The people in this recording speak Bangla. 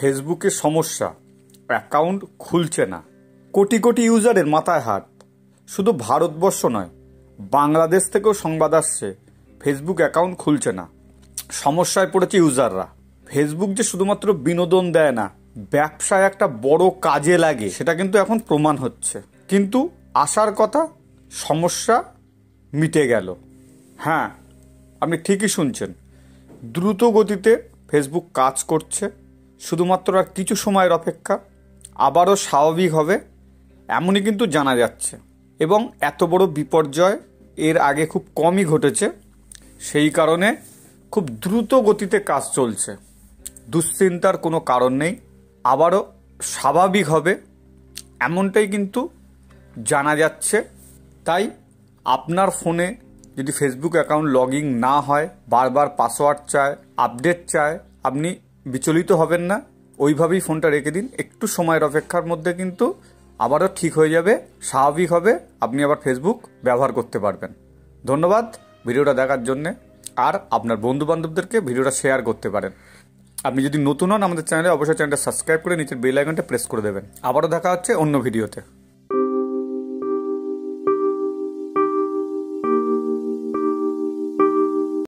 ফেসবুকে সমস্যা, অ্যাকাউন্ট খুলছে না। কোটি কোটি ইউজারের মাথায় হাত। শুধু ভারতবর্ষ নয়, বাংলাদেশ থেকেও সংবাদ আসছে ফেসবুক অ্যাকাউন্ট খুলছে না। সমস্যায় পড়েছে ইউজাররা। ফেসবুক যে শুধুমাত্র বিনোদন দেয় না, ব্যবসায় একটা বড় কাজে লাগে, সেটা কিন্তু এখন প্রমাণ হচ্ছে। কিন্তু আসার কথা, সমস্যা মিটে গেল। হ্যাঁ, আপনি ঠিকই শুনছেন। দ্রুত গতিতে ফেসবুক কাজ করছে। শুধুমাত্র আর কিছু সময়ের অপেক্ষা, আবারও স্বাভাবিক হবে এমনই কিন্তু জানা যাচ্ছে। এবং এত বড় বিপর্যয় এর আগে খুব কমই ঘটেছে। সেই কারণে খুব দ্রুত গতিতে কাজ চলছে। দুশ্চিন্তার কোনো কারণ নেই, আবারও স্বাভাবিক হবে এমনটাই কিন্তু জানা যাচ্ছে। তাই আপনার ফোনে যদি ফেসবুক অ্যাকাউন্ট লগ ইন না হয়, বারবার পাসওয়ার্ড চায়, আপডেট চায়, আপনি বিচলিত হবেন না। ওইভাবেই ফোনটা রেখে দিন। একটু সময়ের অপেক্ষার মধ্যে কিন্তু আবারও ঠিক হয়ে যাবে, স্বাভাবিক হবে, আপনি আবার ফেসবুক ব্যবহার করতে পারবেন। ধন্যবাদ ভিডিওটা দেখার জন্যে। আর আপনার বন্ধুবান্ধবদেরকে ভিডিওটা শেয়ার করতে পারেন। আপনি যদি নতুন হন আমাদের চ্যানেলে, অবশ্যই চ্যানেলটা সাবস্ক্রাইব করে নিচের বেল আইকনটা প্রেস করে দেবেন। আবারও দেখা হচ্ছে অন্য ভিডিওতে।